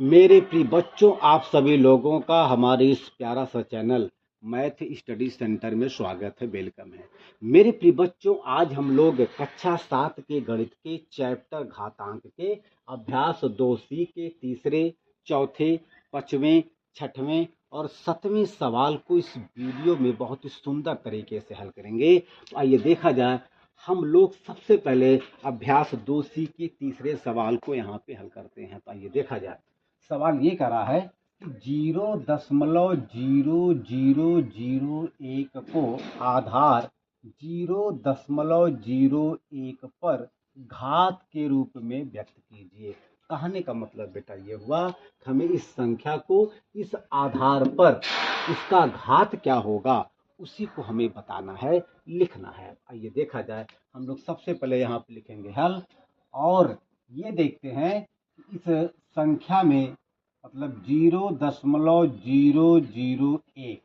मेरे प्रिय बच्चों, आप सभी लोगों का हमारे इस प्यारा सा चैनल मैथ स्टडी सेंटर में स्वागत है, वेलकम है। मेरे प्रिय बच्चों, आज हम लोग कक्षा 7 के गणित के चैप्टर घातांक के अभ्यास 2C के तीसरे, चौथे, पांचवें, छठवें और 7वें सवाल को इस वीडियो में बहुत ही सुंदर तरीके से हल करेंगे। तो आइए देखा जाए। हम लोग सबसे पहले अभ्यास 2C के तीसरे सवाल को यहाँ पे हल करते हैं। तो आइए देखा जाए। सवाल ये करा है कि 0.0001 को आधार 0.01 पर घात के रूप में व्यक्त कीजिए। कहने का मतलब बेटा ये हुआ कि हमें इस संख्या को इस आधार पर इसका घात क्या होगा उसी को हमें बताना है, लिखना है। आइए देखा जाए। हम लोग सबसे पहले यहाँ पे लिखेंगे हल, और ये देखते हैं कि इस संख्या में मतलब 0.001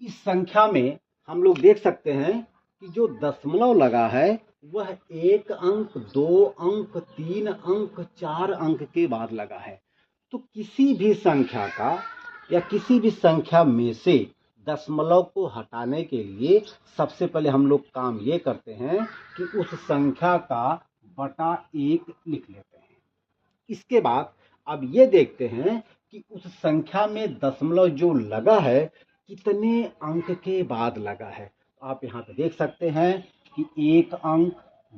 इस संख्या में हम लोग देख सकते हैं कि जो दशमलव लगा है वह 1 अंक, 2 अंक, 3 अंक, 4 अंक के बाद लगा है। तो किसी भी संख्या का या किसी भी संख्या में से दशमलव को हटाने के लिए सबसे पहले हम लोग काम ये करते हैं कि उस संख्या का बटा 1 लिख लेते हैं। इसके बाद अब ये देखते हैं कि उस संख्या में दशमलव जो लगा है कितने अंक के बाद लगा है। तो आप यहाँ पे देख सकते हैं कि 1 अंक,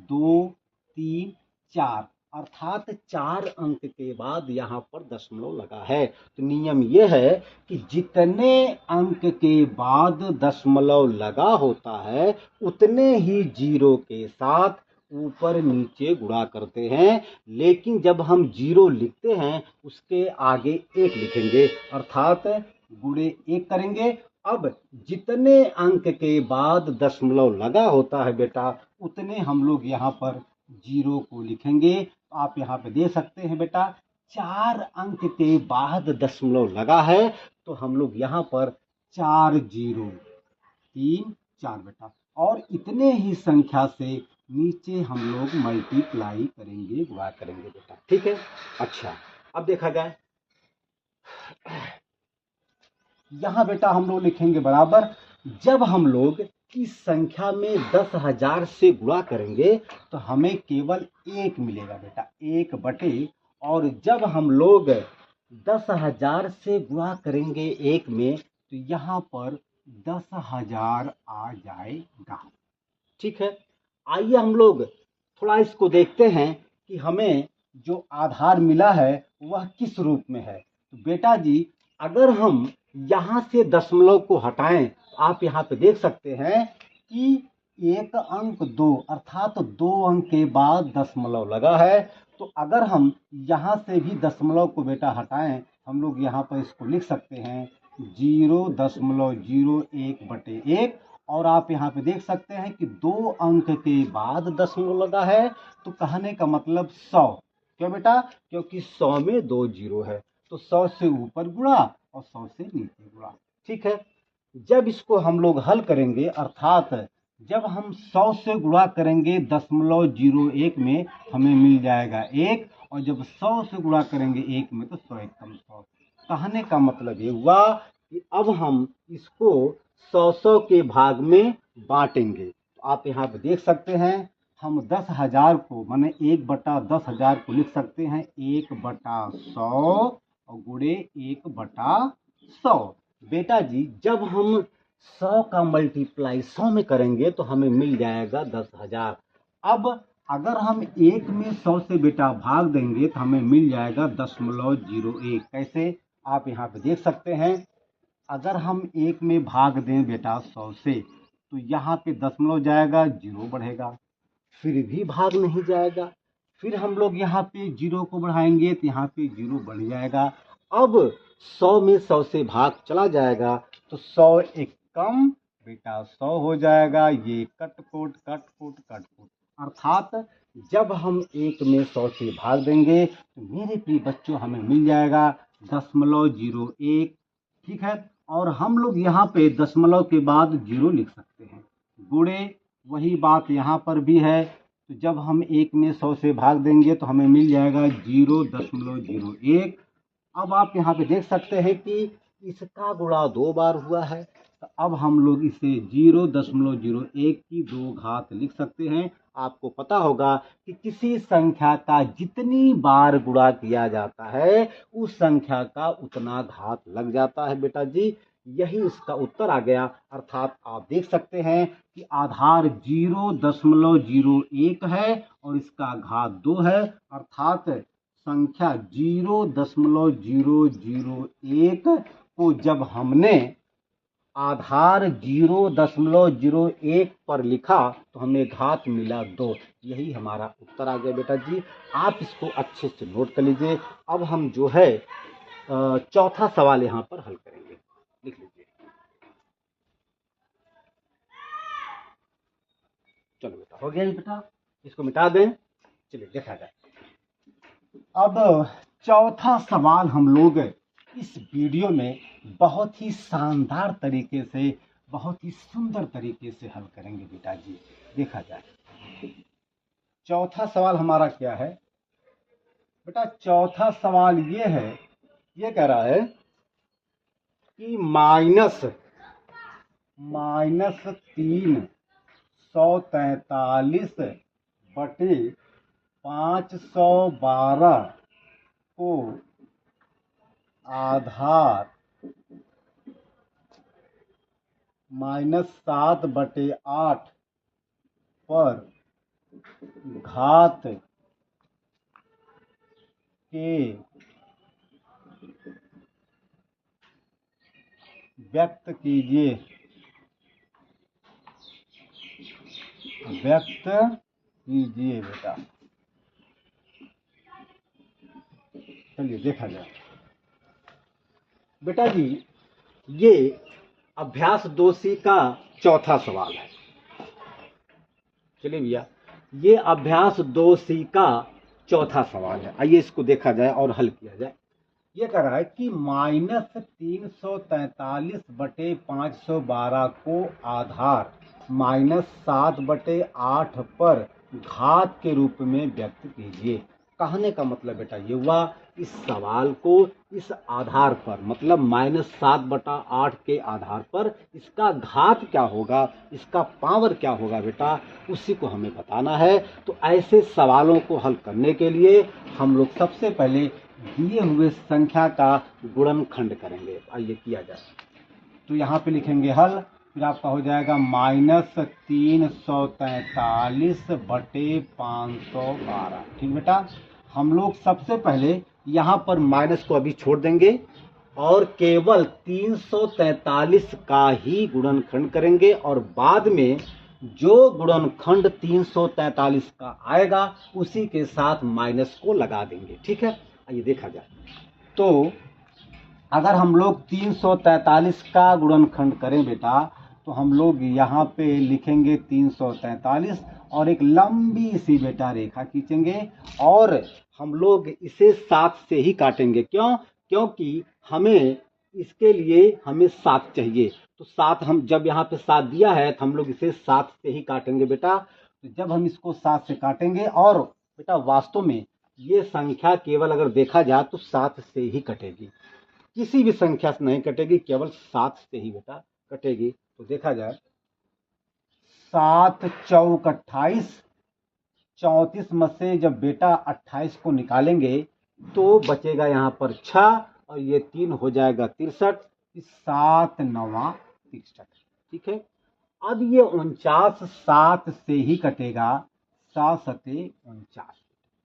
2, 3, 4 अर्थात 4 अंक के बाद यहाँ पर दशमलव लगा है। तो नियम यह है कि जितने अंक के बाद दशमलव लगा होता है उतने ही जीरो के साथ ऊपर नीचे गुणा करते हैं। लेकिन जब हम जीरो लिखते हैं उसके आगे 1 लिखेंगे अर्थात गुणे 1 करेंगे। अब जितने अंक के बाद दशमलव लगा होता है बेटा उतने हम लोग यहाँ पर जीरो को लिखेंगे। तो आप यहाँ पे दे सकते हैं बेटा 4 अंक के बाद दशमलव लगा है तो हम लोग यहाँ पर 4 0 3 4 बेटा, और इतने ही संख्या से नीचे हम लोग मल्टीप्लाई करेंगे, गुणा करेंगे बेटा। ठीक है। अच्छा, अब देखा जाए। यहाँ बेटा हम लोग लिखेंगे बराबर। जब हम लोग इस संख्या में 10,000 से गुणा करेंगे तो हमें केवल 1 मिलेगा बेटा, 1 बटे, और जब हम लोग 10,000 से गुणा करेंगे 1 में तो यहाँ पर 10,000 आ जाएगा। ठीक है। आइए हम लोग थोड़ा इसको देखते हैं कि हमें जो आधार मिला है वह किस रूप में है। तो बेटा जी, अगर हम यहाँ से दशमलव को हटाएं तो आप यहाँ पे देख सकते हैं कि 1 अंक 2 अर्थात 2 अंक के बाद दशमलव लगा है। तो अगर हम यहाँ से भी दशमलव को बेटा हटाएं हम लोग यहाँ पर इसको लिख सकते हैं 0.01 बटे 1, और आप यहाँ पे देख सकते हैं कि 2 अंक के बाद दशमलव लगा है। तो कहने का मतलब 100। क्यों बेटा? क्योंकि 100 में 2 जीरो है तो 100 से ऊपर गुणा और 100 से नीचे गुणा। ठीक है। जब इसको हम लोग हल करेंगे अर्थात जब हम 100 से गुणा करेंगे 0.01 में हमें मिल जाएगा 1, और जब 100 से गुणा करेंगे 1 में तो 100 एकम 100। कहने का मतलब ये हुआ कि अब हम इसको 100 के भाग में बांटेंगे। तो आप यहाँ पे देख सकते हैं हम 10,000 को माने 1 बटा 10,000 को लिख सकते हैं 1 बटा 100 और गुणे 1 बटा 100। बेटा जी, जब हम 100 का मल्टीप्लाई 100 में करेंगे तो हमें मिल जाएगा 10,000। अब अगर हम 1 में 100 से बेटा भाग देंगे तो हमें मिल जाएगा 0.01। कैसे? आप यहाँ पे देख सकते हैं अगर हम 1 में भाग दें बेटा 100 से तो यहाँ पे दशमलव जाएगा, जीरो बढ़ेगा, फिर भी भाग नहीं जाएगा। फिर हम लोग यहाँ पे जीरो को बढ़ाएंगे तो यहाँ पे जीरो बढ़ जाएगा। अब 100 में 100 से भाग चला जाएगा तो 100 एक कम बेटा 100 हो जाएगा। ये कटकोट कटकोट कटकोट, अर्थात जब हम 1 में 100 से भाग देंगे तो मेरे प्रिय बच्चों हमें मिल जाएगा 0.01। ठीक है। और हम लोग यहाँ पे दशमलव के बाद जीरो लिख सकते हैं, गुणे वही बात यहाँ पर भी है। तो जब हम 1 में 100 से भाग देंगे तो हमें मिल जाएगा 0.01। अब आप यहाँ पे देख सकते हैं कि इसका गुणा 2 बार हुआ है, तो अब हम लोग इसे 0.01 की 2 घात लिख सकते हैं। आपको पता होगा कि किसी संख्या का जितनी बार गुणा किया जाता है उस संख्या का उतना घात लग जाता है बेटा जी। यही इसका उत्तर आ गया। अर्थात आप देख सकते हैं कि आधार 0.01 है और इसका घात 2 है, अर्थात संख्या 0.001 को जब हमने आधार 0.01 पर लिखा तो हमें घात मिला 2। यही हमारा उत्तर आ गया बेटा जी। आप इसको अच्छे से नोट कर लीजिए। अब हम जो है चौथा सवाल यहाँ पर हल करेंगे। लिख लीजिए। चलो बेटा, हो गया बेटा, इसको मिटा दें। चलिए देखा जाए। अब चौथा सवाल हम लोग इस वीडियो में बहुत ही शानदार तरीके से, बहुत ही सुंदर तरीके से हल करेंगे बेटा जी। देखा जाए चौथा सवाल हमारा क्या है बेटा। चौथा सवाल ये है, ये कह रहा है कि माइनस 343 बटे 512 को आधार -7/8 पर घात के व्यक्त कीजिए बेटा। चलिए देखा जाए बेटा जी। ये अभ्यास 2C का चौथा सवाल है। चलिए भैया, ये अभ्यास 2C का चौथा सवाल है। आइए इसको देखा जाए और हल किया जाए। ये कह रहा है कि -343 बटे 512 को आधार -7/8 पर घात के रूप में व्यक्त कीजिए। कहने का मतलब बेटा ये हुआ, इस सवाल को इस आधार पर, मतलब -7/8 के आधार पर इसका घात क्या होगा, इसका पावर क्या होगा बेटा, उसी को हमें बताना है। तो ऐसे सवालों को हल करने के लिए हम लोग सबसे पहले दिए हुए संख्या का गुणनखंड करेंगे। आइए किया जाए। तो यहाँ पे लिखेंगे हल, फिर आपका हो जाएगा -343 बटे 512। ठीक बेटा, हम लोग सबसे पहले यहाँ पर माइनस को अभी छोड़ देंगे और केवल 343 का ही गुणनखंड करेंगे और बाद में जो गुणनखंड 343 का आएगा उसी के साथ माइनस को लगा देंगे। ठीक है, आइए देखा जाए। तो अगर हम लोग 343 का गुणनखंड करें बेटा, तो हम लोग यहाँ पे लिखेंगे 343 और एक लंबी सी बेटा रेखा खींचेंगे और हम लोग इसे 7 से ही काटेंगे। क्यों? क्योंकि हमें इसके लिए हमें 7 चाहिए। तो 7, हम जब यहाँ पे 7 दिया है तो हम लोग इसे 7 से ही काटेंगे बेटा। तो जब हम इसको 7 से काटेंगे, और बेटा वास्तव में ये संख्या केवल अगर देखा जाए तो 7 से ही कटेगी, किसी भी संख्या से नहीं कटेगी, केवल 7 से ही बेटा कटेगी। तो देखा जाए 7 चौक 28, 34 में से जब बेटा 28 को निकालेंगे तो बचेगा यहाँ पर 6 और ये 3 हो जाएगा 63, 7 9 63। ठीक है, अब ये 49 7 से ही कटेगा, 7 7 49।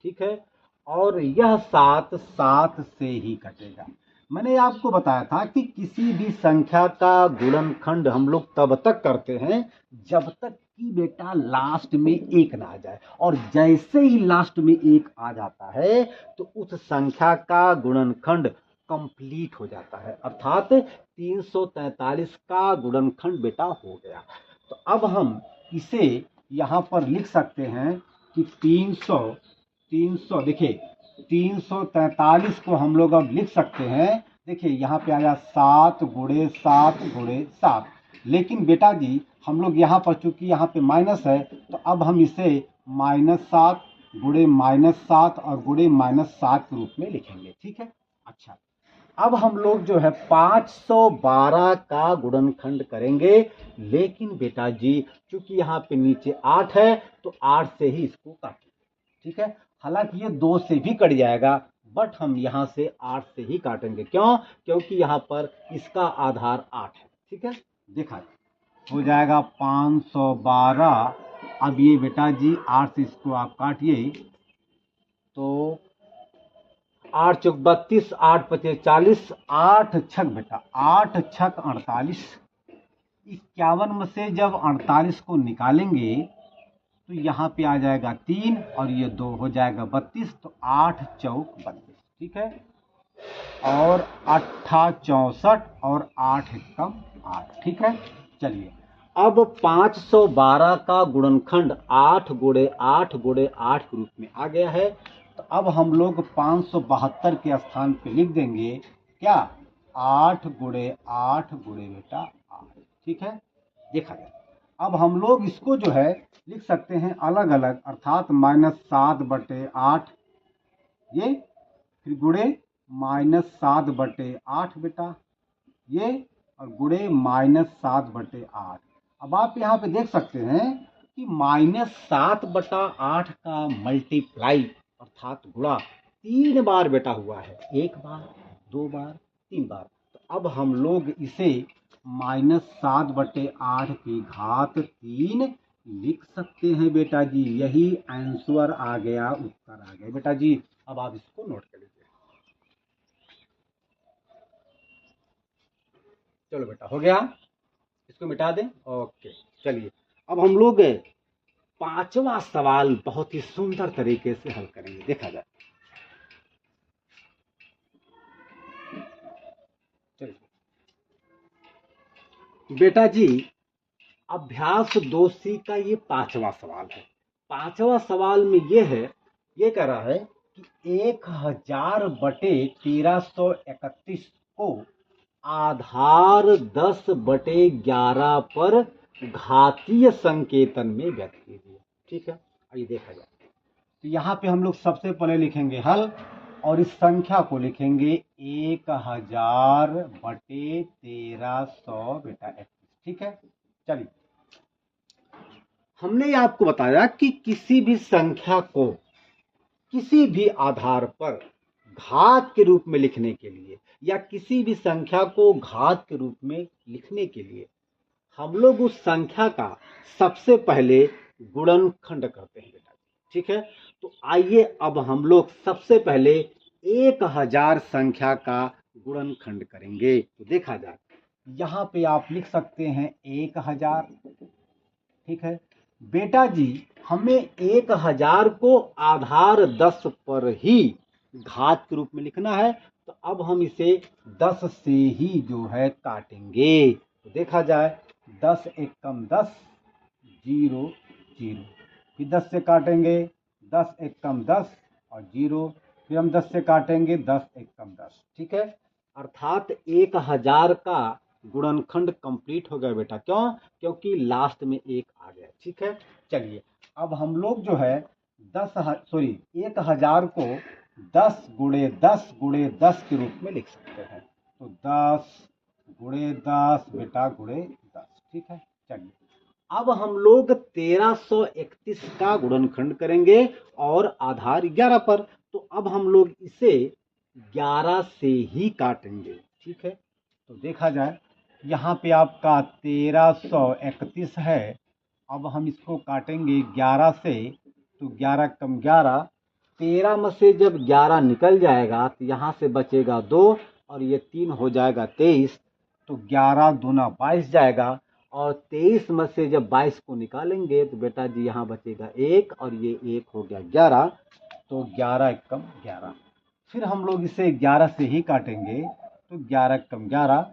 ठीक है, और यह 7 7 से ही कटेगा। मैंने आपको बताया था कि किसी भी संख्या का गुणनखंड हम लोग तब तक करते हैं जब तक कि बेटा लास्ट में 1 ना आ जाए, और जैसे ही लास्ट में 1 आ जाता है तो उस संख्या का गुणनखंड कंप्लीट हो जाता है, अर्थात 343 का गुणनखंड बेटा हो गया। तो अब हम इसे यहाँ पर लिख सकते हैं कि 300 देखिए 343 को हम लोग अब लिख सकते हैं। देखिए यहाँ पे आया 7 × 7 × 7, लेकिन बेटा जी हम लोग यहाँ पर चूंकि यहाँ पे माइनस है तो अब हम इसे -7 × -7 और × -7 के रूप में लिखेंगे। ठीक है, अच्छा अब हम लोग जो है 512 का गुणनखंड करेंगे, लेकिन बेटा जी चूंकि यहाँ पे नीचे 8 है तो 8 से ही इसको काटेंगे, ठीक है। हालांकि ये 2 से भी कट जाएगा, बट हम यहाँ से 8 से ही काटेंगे। क्यों? क्योंकि यहाँ पर इसका आधार 8 है, ठीक है। देखा हो जाएगा 512। अब ये बेटा जी 8 से इसको आप काटिए तो 8 चौक 32, 8 पचे 40, 8 छक बेटा 8 छक 48। 51 में से जब 48 को निकालेंगे तो यहाँ पे आ जाएगा 3 और ये 2 हो जाएगा 32, तो 8 चौक 32, ठीक है। और 8 64 और 8 एकम 8, ठीक है। चलिए अब 512 का गुणनखंड 8 गुणे 8 गुणे 8 के रूप में आ गया है। तो अब हम लोग 572 के स्थान पे लिख देंगे क्या, 8 गुणे 8 गुणे बेटा 8, ठीक है। देखा जाए अब हम लोग इसको जो है लिख सकते हैं अलग अलग, अर्थात -7/8 ये, फिर गुणे -7/8 बेटा ये, और गुणे -7/8। अब आप यहाँ पे देख सकते हैं कि -7/8 का मल्टीप्लाई अर्थात गुणा 3 बार बेटा हुआ है, 1 बार 2 बार 3 बार। तो अब हम लोग इसे -7/8 की घात 3 लिख सकते हैं बेटा जी। यही आंसर आ गया, उत्तर आ गया बेटा जी। अब आप इसको नोट कर लीजिए। चलो बेटा हो गया, इसको मिटा दें। ओके चलिए अब हम लोग 5वां सवाल बहुत ही सुंदर तरीके से हल करेंगे, देखा जाए। चलिए बेटा जी अभ्यास 2C का ये 5वां सवाल है। 5वां सवाल में ये है, ये कह रहा है कि 1000/1331 को आधार 10/11 पर घातीय संकेतन में व्यक्त कीजिए, ठीक है। आइए देखा जाए। तो यहाँ पे हम लोग सबसे पहले लिखेंगे हल, और इस संख्या को लिखेंगे 1000/1331 बेटा 21, ठीक है। चलिए हमने आपको बताया कि किसी भी संख्या को किसी भी आधार पर घात के रूप में लिखने के लिए या किसी भी संख्या को घात के रूप में लिखने के लिए हम लोग उस संख्या का सबसे पहले गुणनखंड करते हैं बेटा, ठीक है। तो आइए अब हम लोग सबसे पहले 1000 संख्या का गुणनखंड करेंगे। तो देखा जाए यहाँ पे आप लिख सकते हैं 1000, ठीक है। बेटा जी हमें 1000 को आधार 10 पर ही घात के रूप में लिखना है, तो अब हम इसे 10 से ही जो है काटेंगे। तो देखा जाए 10 एकम 10, 0 0, फिर 10 से काटेंगे 10 एकम 10 और 0, फिर हम 10 से काटेंगे 10 एकम 10, ठीक है। अर्थात 1000 का गुणनखंड कंप्लीट हो गया बेटा। क्यों? क्योंकि लास्ट में 1 आ गया, ठीक है। चलिए अब हम लोग जो है 1000 को 10 गुणे 10 गुणे 10 के रूप में लिख सकते हैं। तो 10 गुणे 10 बेटा गुणे 10, ठीक है। चलिए अब हम लोग 1331 का गुणनखंड करेंगे और आधार 11 पर। तो अब हम लोग इसे 11 से ही काटेंगे, ठीक है। तो देखा जाए यहाँ पे आपका 1331 है। अब हम इसको काटेंगे 11 से, तो 11 कम 11, 13 में से जब 11 निकल जाएगा तो यहाँ से बचेगा 2 और ये 3 हो जाएगा 23, तो 11 दूना 22 जाएगा। और 23 में से जब 22 को निकालेंगे तो बेटा जी यहाँ बचेगा 1 और ये 1 हो गया 11, तो 11 एकम 11। फिर हम लोग इसे 11 से ही काटेंगे, तो 11 कम 11,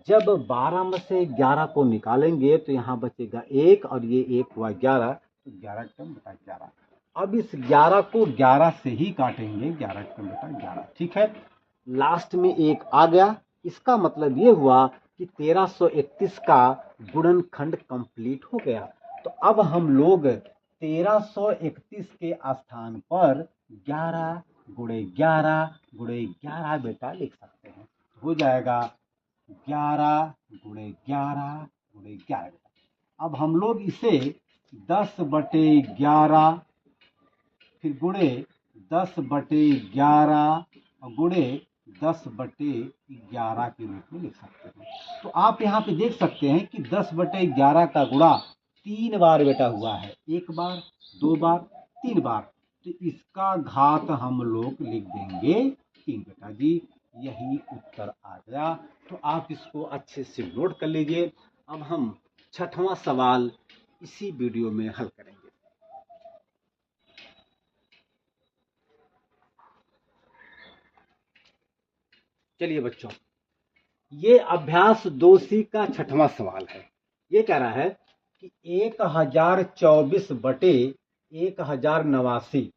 जब 12 में से 11 को निकालेंगे तो यहाँ बचेगा 1 और ये 1 हुआ 11, तो 11 कम बेटा 11। अब इस 11 को 11 से ही काटेंगे, 11 कम बेटा 11, ठीक है। लास्ट में 1 आ गया, इसका मतलब ये हुआ कि 1331 का गुणनखंड कंप्लीट हो गया। तो अब हम लोग 1331 के स्थान पर 11 गुणे 11 गुणे 11 बेटा लिख सकते हैं। हो जाएगा 11 × 11 × 11। अब हम लोग इसे 10/11 फिर गुणे 10/11 और गुणे 10/11 के रूप में लिख सकते हैं। तो आप यहाँ पे देख सकते हैं कि 10/11 का गुणा 3 बार बेटा हुआ है, 1 बार, 2 बार, 3 बार। तो इसका घात हम लोग लिख देंगे 3 बेटा जी। यही उत्तर आ गया। तो आप इसको अच्छे से नोट कर लीजिए। अब हम 6वां सवाल इसी वीडियो में हल करेंगे। चलिए बच्चों, ये अभ्यास 2C का 6वां सवाल है। ये कह रहा है कि 1024/1089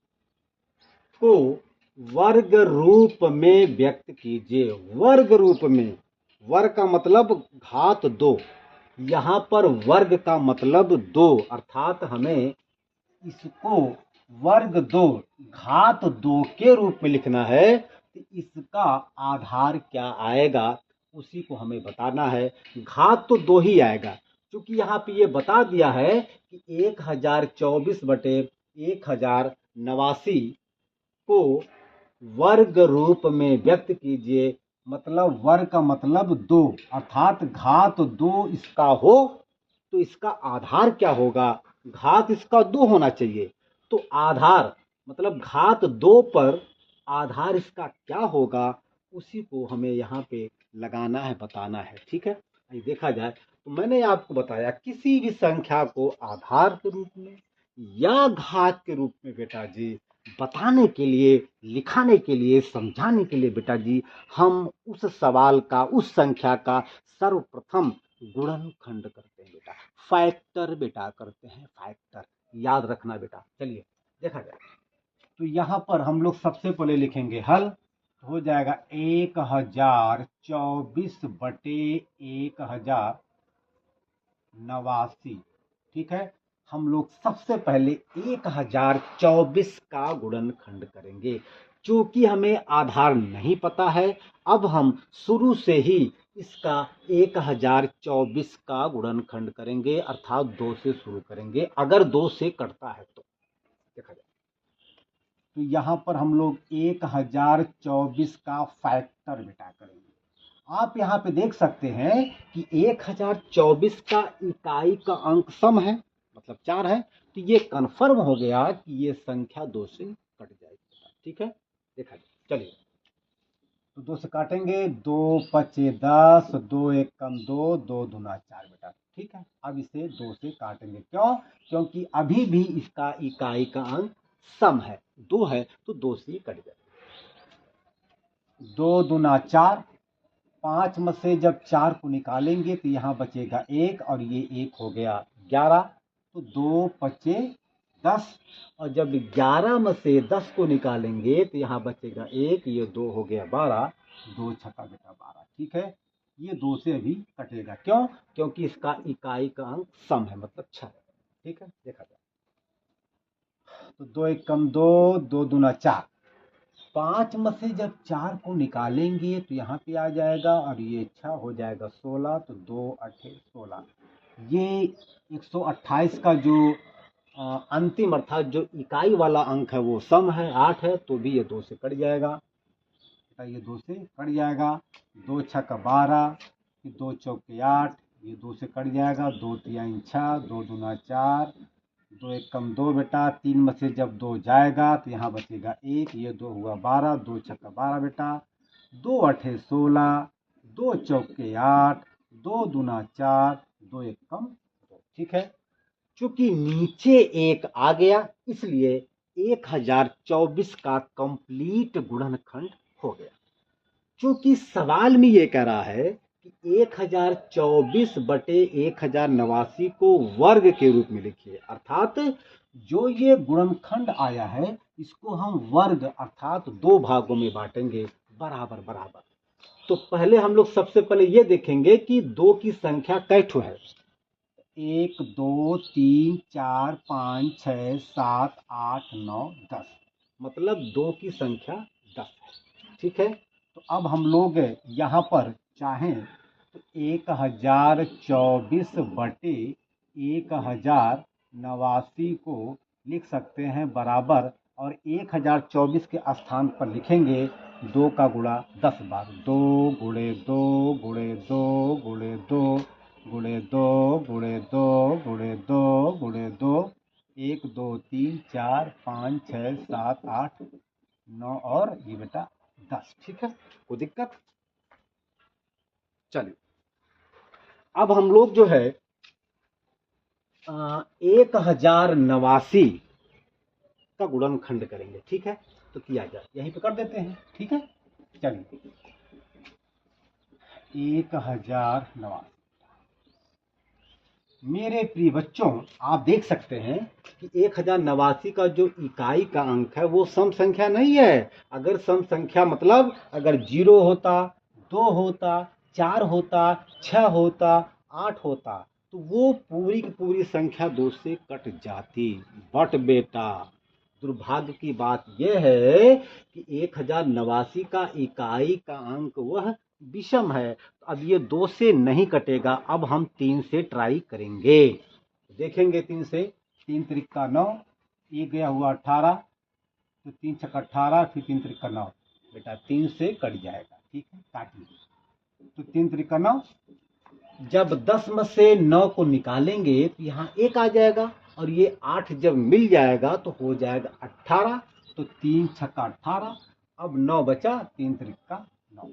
को वर्ग रूप में व्यक्त कीजिए। वर्ग रूप में, वर्ग का मतलब घात 2, यहाँ पर वर्ग का मतलब 2, अर्थात हमें इसको वर्ग 2 घात 2 के रूप में लिखना है। तो इसका आधार क्या आएगा उसी को हमें बताना है। घात तो 2 ही आएगा, क्योंकि यहाँ पे ये बता दिया है कि 1024/1089 को वर्ग रूप में व्यक्त कीजिए। मतलब वर्ग का मतलब 2, अर्थात घात 2 इसका हो तो इसका आधार क्या होगा? घात इसका 2 होना चाहिए। तो आधार मतलब घात 2 पर आधार इसका क्या होगा उसी को हमें यहाँ पे लगाना है, बताना है। ठीक है, देखा जाए तो मैंने आपको बताया किसी भी संख्या को आधार के रूप में या घात के रूप में बेटा जी बताने के लिए, लिखाने के लिए, समझाने के लिए बेटा जी हम उस सवाल का, उस संख्या का सर्वप्रथम गुणनखंड करते हैं बेटा, फैक्टर बेटा करते हैं, फैक्टर याद रखना बेटा। चलिए देखा जाए तो यहाँ पर हम लोग सबसे पहले लिखेंगे हल। हो जाएगा 1024/1089। ठीक है, हम लोग सबसे पहले 1024 का गुणनखंड करेंगे। चूंकि हमें आधार नहीं पता है, अब हम शुरू से ही इसका 1024 का गुणनखंड करेंगे, अर्थात 2 से शुरू करेंगे। अगर 2 से कटता है तो देखा जाए तो यहाँ पर हम लोग 1024 का फैक्टर बेटा करेंगे। आप यहाँ पे देख सकते हैं कि 1024 का इकाई का अंक सम है, मतलब 4 है। तो ये कन्फर्म हो गया कि ये संख्या 2 से कट जाएगी। ठीक है, देखा जाए। चलिए तो 2 से काटेंगे, 2 पचे 10, 2 एक कम 2, 2 दूना 4 बेटा। ठीक है, अब इसे 2 से काटेंगे। क्यों? क्योंकि अभी भी इसका इकाई का अंक सम है, 2 है, तो 2 से कट जाएगा। 2 दूना 4, 5 में से जब 4 को निकालेंगे तो यहाँ बचेगा 1 और ये 1 हो गया 11। तो 2 पचे 10, और जब 11 में से 10 को निकालेंगे तो यहाँ बचेगा 1, ये 2 हो गया 12, 2 छक्का बेटा 12। ठीक है, ये 2 से अभी कटेगा। क्यों? क्योंकि इसका इकाई का अंक सम है, मतलब 6। ठीक है, देखा जाए तो 2 एक कम 2, 2 दूना 4, 5 में से जब 4 को निकालेंगे तो यहाँ पे आ जाएगा और ये 6 हो जाएगा 16। तो 2 8 16, ये 128 का जो अंतिम अर्थात जो इकाई वाला अंक है वो सम है, 8 है, तो भी ये 2 से कट जाएगा। ये 2 से कट जाएगा। 2 छक्का 12, 2 चौके 8, ये 2 से कट जाएगा। 2 तियाई 6, 2 दूना 4, 2 एक कम 2 बेटा। 3 में से जब 2 जाएगा तो यहाँ बचेगा 1, ये 2 हुआ 12, 2 छक्का 12 बेटा। 2 अठे 16, 2 चौके 8, 2 दूना 4, 2 एक कम 2। ठीक है, चूंकि नीचे 1 आ गया इसलिए 1024 का कंप्लीट गुणनखंड हो गया। चूंकि सवाल में ये कह रहा है कि 1024/1089 को वर्ग के रूप में लिखिए, अर्थात जो ये गुणनखंड आया है इसको हम वर्ग अर्थात 2 भागों में बांटेंगे, बराबर बराबर। तो पहले हम लोग सबसे पहले ये देखेंगे कि 2 की संख्या कैठो है। 1 2 3 4 5 6 7 8 9 10, मतलब 2 की संख्या 10 है। ठीक है, तो अब हम लोग यहाँ पर चाहें तो 1024 बटे 1089 को लिख सकते हैं बराबर, और 1024 के स्थान पर लिखेंगे 2 का गुणा 10 बार, 2 गुणे 2 गुणे 2 गुणे 2 गुणे 2 गुणे 2 गुणे 2 गुणे 2, 1 2 3 4 5 6 7 8 9 और ये बेटा 10। ठीक है, कोई दिक्कत? चलिए अब हम लोग जो है 1089 का गुणनखंड करेंगे। ठीक है, तो किया जाए, यहीं पे कर देते हैं। ठीक है, चलिए 1089। मेरे प्रिय बच्चों, आप देख सकते हैं कि 1089 का जो इकाई का अंक है वो सम संख्या नहीं है। अगर सम संख्या मतलब अगर 0 होता, 2 होता, 4 होता, 6 होता, 8 होता, तो वो पूरी की पूरी संख्या 2 से कट जाती। बट बेटा दुर्भाग्य की बात यह है कि 1089 का इकाई का अंक वह विषम है। तो अब ये 2 से नहीं कटेगा, अब हम 3 से ट्राई करेंगे। देखेंगे 3 से, 3 त्रिका 9, ये गया हुआ 18, तो 3 छक्का 18, फिर 3 त्रिका 9, बेटा 3 से कट जाएगा। ठीक है, काट लीजिए। तो 3 त्रिका 9, जब 10 में से 9 को निकालेंगे तो यहाँ 1 आ जाएगा, और ये 8 जब मिल जाएगा तो हो जाएगा 18, तो 3 छक्का 18, अब 9 बचा, 3 त्रिका 9।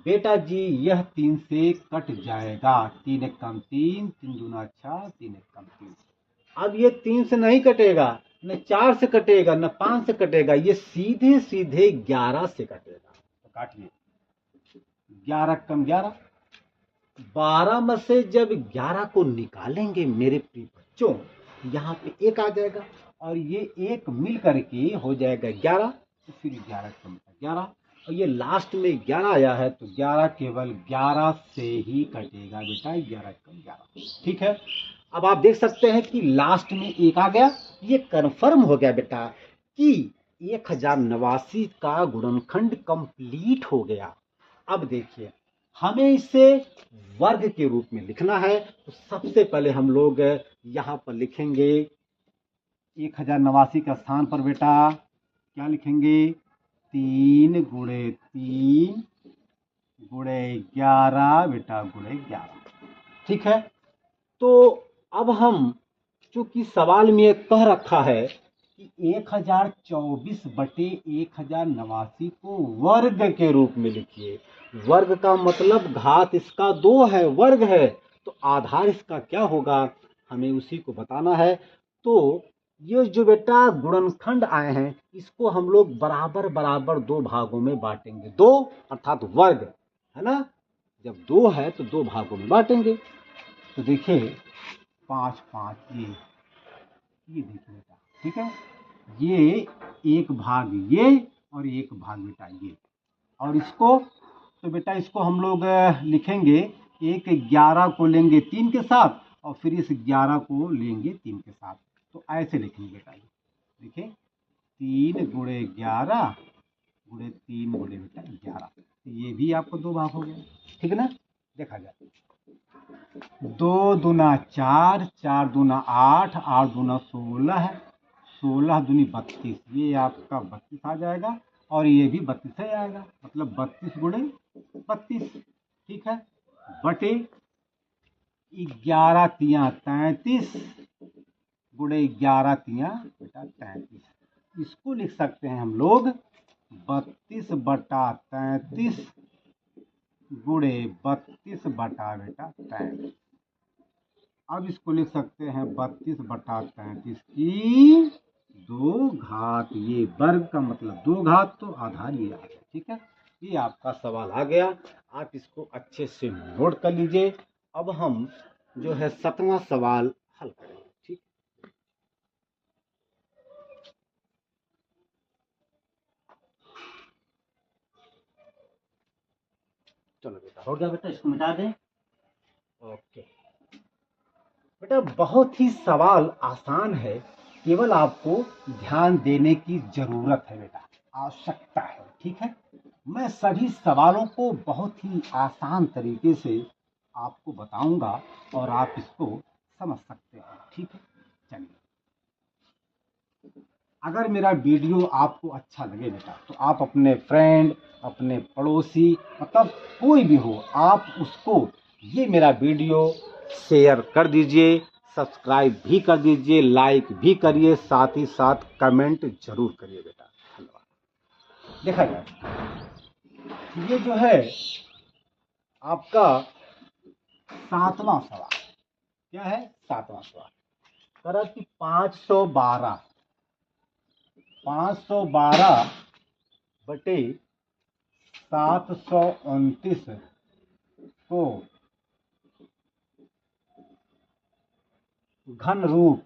बेटा जी यह 3 से कट जाएगा, 3 एक कम 3, 3 दूना 6, 3 एक कम 3। अब ये 3 से नहीं कटेगा, न 4 से कटेगा, न 5 से कटेगा, ये सीधे सीधे 11 से कटेगा। तो काटिए, 11 कम 11, 12 में से जब 11 को निकालेंगे मेरे प्रिय बच्चों, यहाँ पे 1 आ जाएगा, और ये 1 मिल करके हो जाएगा 11, तो फिर 11 कम 11, और ये लास्ट में 11 आया है, तो 11 केवल 11 से ही कटेगा बेटा, 11 कम 11। ठीक है, अब आप देख सकते हैं कि लास्ट में 1 आ गया, ये कन्फर्म हो गया बेटा कि 1089 का गुणनखंड कंप्लीट हो गया। अब देखिए हमें इसे वर्ग के रूप में लिखना है, तो सबसे पहले हम लोग यहाँ पर लिखेंगे 1089 के स्थान पर बेटा क्या लिखेंगे, 3 गुणे 3 गुणे 11 बेटा गुणे 11। ठीक है, तो अब हम चूंकि सवाल में कह रखा है कि 1024 बटे 1089 को वर्ग के रूप में लिखिए। वर्ग का मतलब घात इसका 2 है, वर्ग है, तो आधार इसका क्या होगा हमें उसी को बताना है। तो ये जो बेटा गुणनखंड आए हैं इसको हम लोग बराबर बराबर 2 भागों में बांटेंगे। 2 अर्थात वर्ग है ना, जब 2 है तो 2 भागों में बांटेंगे। तो देखिए 5 5, ये देखिए बेटा, ठीक है, ये 1 भाग ये और 1 भाग बेटा ये, और इसको तो बेटा इसको हम लोग लिखेंगे 11 को लेंगे 3 के साथ, और फिर इस 11 को लेंगे 3 के साथ, तो ऐसे लिखेंगे बेटा। देखिए 3 गुणे 11 गुणे 3 गुणे बेटा 11, ये भी आपको 2 भाग हो गया। ठीक है ना, देखा जाए 2 दूना 4, 4 दूना 8, 8 दूना 16 है, 16 दूनी 32, ये आपका 32 आ जाएगा, और ये भी 32 ही आएगा, मतलब 32 गुणे 32। ठीक है, बटे 11 तिया 33 गुणे 11 तिया बेटा 33, इसको लिख सकते हैं हम लोग 32 बटा 33 गुणे 32 बटा बेटा 33। अब इसको लिख सकते हैं 32 बटा 33 की 2 घात, ये वर्ग का मतलब 2 घात, तो आधार ये आ गया। ठीक है, ये आपका सवाल आ गया, आप इसको अच्छे से नोट कर लीजिए। अब हम जो है 7वां सवाल हल करेंगे। ठीक, चलो बेटा हो गया, बेटा इसको मिटा दें। ओके बेटा, बहुत ही सवाल आसान है, केवल आपको ध्यान देने की जरूरत है बेटा, आवश्यकता है। ठीक है, मैं सभी सवालों को बहुत ही आसान तरीके से आपको बताऊंगा और आप इसको समझ सकते हैं। ठीक है, चलिए। अगर मेरा वीडियो आपको अच्छा लगे बेटा, तो आप अपने फ्रेंड, अपने पड़ोसी, मतलब कोई भी हो, आप उसको ये मेरा वीडियो शेयर कर दीजिए, सब्सक्राइब भी कर दीजिए, लाइक भी करिए, साथ ही साथ कमेंट जरूर करिए बेटा। धन्यवाद। देखा जाए, ये जो है आपका 7वां सवाल। क्या है? 7वां सवाल। करा कि 512 बटे 729 को घन रूप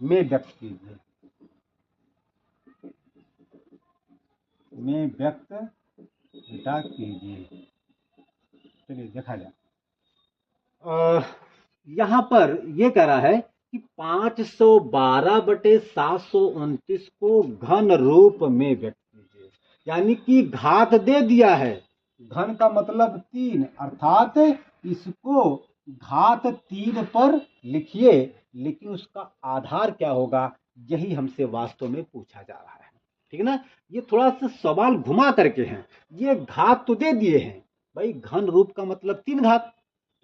में व्यक्त कीजिए। बेटा कीजिए। चलिए देखा जाए। यहाँ पर ये कह रहा है कि 512 बटे 729 को घन रूप में व्यक्त कीजिए, यानी कि घात दे दिया है। घन का मतलब 3, अर्थात इसको घात 3 पर लिखिए, लेकिन उसका आधार क्या होगा, यही हमसे वास्तव में पूछा जा रहा है। ठीक है ना, ये थोड़ा सा सवाल घुमा करके हैं। ये घात तो दे दिए हैं भाई, घन रूप का मतलब 3 घात,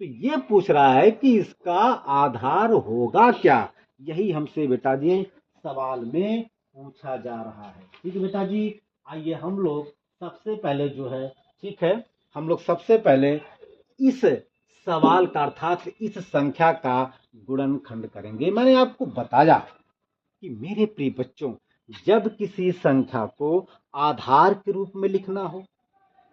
तो ये पूछ रहा है कि इसका आधार होगा क्या, यही हमसे बेटा जी सवाल में पूछा जा रहा है। ठीक है बेटा जी, आइए हम लोग सबसे पहले जो है, ठीक है, हम लोग सबसे पहले इस सवाल का अर्थात इस संख्या का गुणनखंड करेंगे। मैंने आपको बताया कि मेरे प्रिय बच्चों, जब किसी संख्या को आधार के रूप में लिखना हो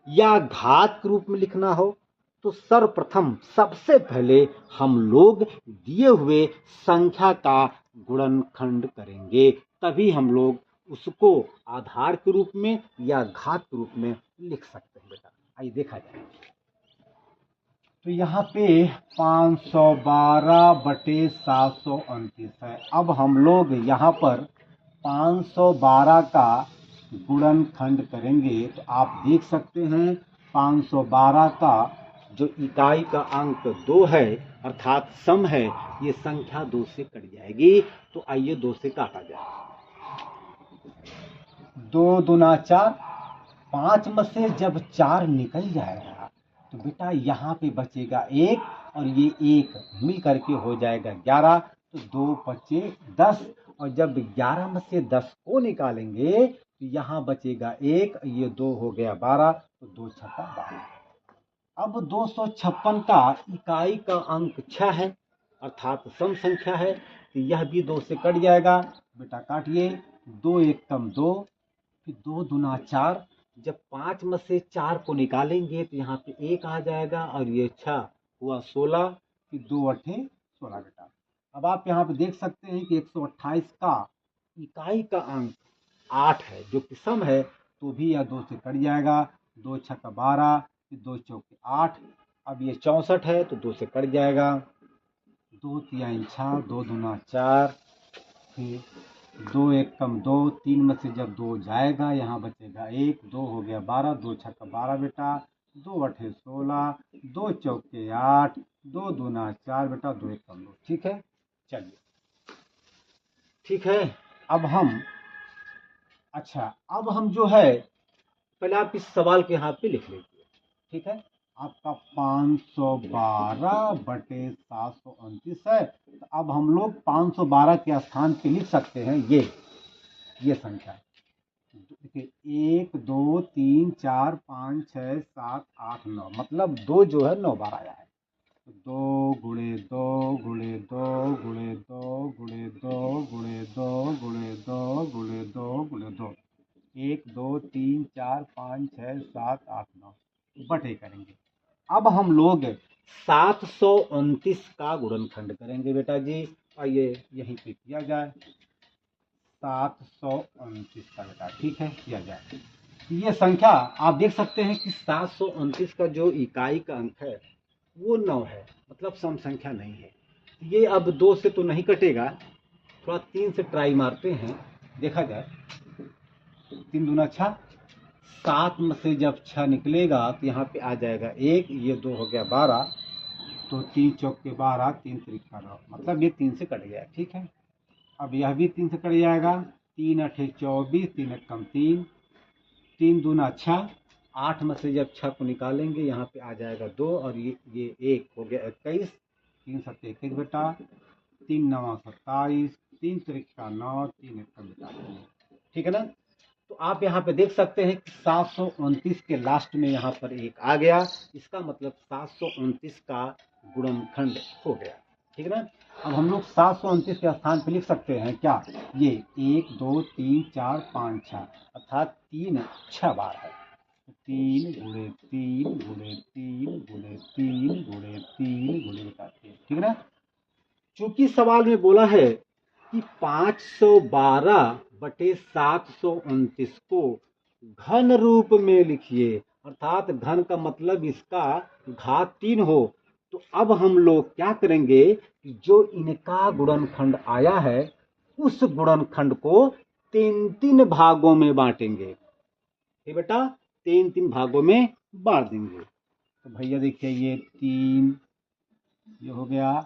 या घात के रूप में लिखना हो, तो सर्वप्रथम सबसे पहले हम लोग दिए हुए संख्या का गुणनखंड करेंगे, तभी हम लोग उसको आधार के रूप में या घात के रूप में लिख सकते हैं बेटा। आइए देखा जाए। तो यहाँ पे 512 बटे 729 है। अब हम लोग यहाँ पर 512 का गुणनखंड करेंगे, तो आप देख सकते हैं 512 का जो इकाई का अंक 2 है, अर्थात सम है, ये संख्या 2 से कट जाएगी। तो आइए 2 से काटा जाए। 2 दूना 4, 5 में से जब 4 निकल जाएगा तो बेटा यहाँ पे बचेगा 1, और ये 1 मिल करके हो जाएगा 11, तो 2 बचे 10, और जब 11 में से 10 को निकालेंगे तो यहाँ बचेगा 1, ये 2 हो गया 12, तो 2 छक्का 12। अब 256 का इकाई का अंक 6 है, अर्थात सम संख्या है, तो यह भी 2 से कट जाएगा। बेटा काटिए, 2 एकम 2, फिर 2 दूना 4, जब 5 में से 4 को निकालेंगे तो यहाँ पे 1 आ जाएगा, और ये 6 हुआ 16, फिर 2 अठे 16 बेटा। अब आप यहाँ पे देख सकते हैं कि 128 का इकाई का अंक 8 है, जो कि सम है, तो भी यह 2 से कट जाएगा। 2 छक्का 12, फिर 2 चौके 8, अब ये 64 है, तो 2 से कट जाएगा। 2 तिहाई 6, 2 दूना 4, फिर 2 एकम 2, 3 में से जब 2 जाएगा यहाँ बचेगा 1, 2 हो गया 12, 2 छक्का 12 बेटा, 2 अठे 16, 2 चौके 8, 2 दूना 4 बेटा, 2 एकम 2। ठीक है, चलिए ठीक है। अब हम जो है, पहले आप इस सवाल के यहाँ पे लिख लीजिए। ठीक है, आपका 512 बटे 729 है। तो अब हम लोग 512 के स्थान पे लिख सकते हैं ये संख्या। देखिए 1 2 3 4 5 6 7 8 9, मतलब 2 जो है 9 बार आया है। 2 गुणे 2 गुणे 2 गुणे 2 गुणे 2 गुणे 2 गुणे 2 गुणे 2 गुणे 2, 1 2 3 4 5 6 7 8 9 बटे करेंगे। अब हम लोग 729 का गुणनखंड करेंगे बेटा जी। आइए यहीं पे किया जाए, 729 का बेटा। ठीक है, किया जाए। ये संख्या आप देख सकते हैं कि 729 का जो इकाई का अंक है वो 9 है, मतलब सम संख्या नहीं है। ये अब 2 से तो नहीं कटेगा, थोड़ा 3 से ट्राई मारते हैं। देखा जाए, 3 दूना 6, 7 में से जब 6 निकलेगा तो यहाँ पे आ जाएगा 1, ये 2 हो गया 12, तो 3 चौक के 12, 3 त्रिक 9, मतलब ये 3 से कट गया। ठीक है, अब यह भी 3 से कट जाएगा, 3 अठे 24, 3 कम 3, 3 दूना 6, 8 में से जब 6 को निकालेंगे यहाँ पे आ जाएगा 2, और ये 1 हो गया 21, 3 7 21 बेटा, 3 9 27, 3 त्रिक 9, 3 1 बेटा। ठीक है ना। तो आप यहाँ पे देख सकते हैं कि 729 के लास्ट में यहाँ पर 1 आ गया, इसका मतलब 729 का गुणनखंड हो गया। ठीक है ना। अब हम लोग 729 के स्थान पे लिख सकते हैं क्या, ये 1 2 3 4 5 6, अर्थात 3 6 बार है, 3 गुणे 3 गुणे 3 गुणे 3 गुणे 3 गुणे बताते हैं। ठीक है ना। चूंकि सवाल में बोला है कि 512 बटे 729 को घन रूप में लिखिए, अर्थात घन का मतलब इसका घात 3 हो, तो अब हम लोग क्या करेंगे कि जो इनका गुणनखंड आया है उस गुणनखंड को 3 भागों में बांटेंगे। ठीक बेटा, 3 भागों में बांट देंगे। तो भैया देखिए ये 3 ये हो गया,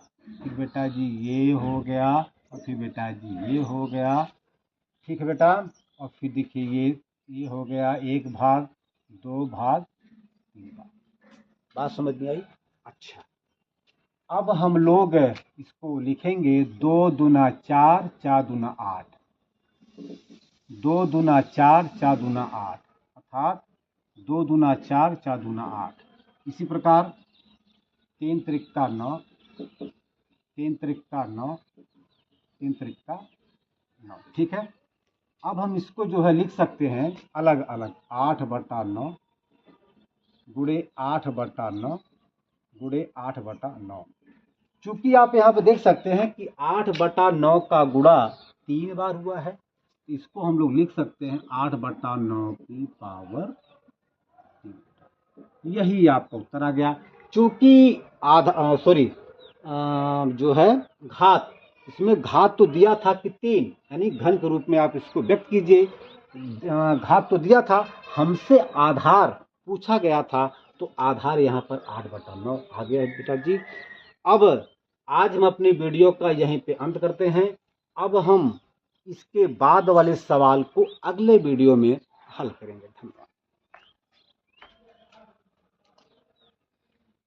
फिर बेटा जी ये हो गया, और फिर बेटा जी ये हो गया। ठीक है बेटा, और फिर देखिए ये हो गया 1 भाग 2 भाग 3 भाग। बात समझ में आई। अच्छा, अब हम लोग इसको लिखेंगे 2 दूना 4, 4 दूना 8, 2 दूना 4, 4 दूना 8, अर्थात 2 दूना 4, 4 दूना 8। इसी प्रकार 3 त्रिक 9, 3 त्रिक 9, 3 त्रिक 9। ठीक है। अब हम इसको जो है लिख सकते हैं अलग अलग, 8 बटा 9 गुणे 8 बटा 9 गुणे 8 बटा 9। चूंकि आप यहाँ पे देख सकते हैं कि 8 बटा 9 का गुणा 3 बार हुआ है, इसको हम लोग लिख सकते हैं 8 बटा 9 की पावर 3। यही आपका उत्तर आ गया। चूंकि जो है घात, इसमें घात तो दिया था कि 3, यानी घन के रूप में आप इसको व्यक्त कीजिए। घात तो दिया था, हमसे आधार पूछा गया था, तो आधार यहाँ पर 8 बटा 9 आ गया है बेटा जी। अब आज हम अपनी वीडियो का यहीं पे अंत करते हैं। अब हम इसके बाद वाले सवाल को अगले वीडियो में हल करेंगे। धन्यवाद।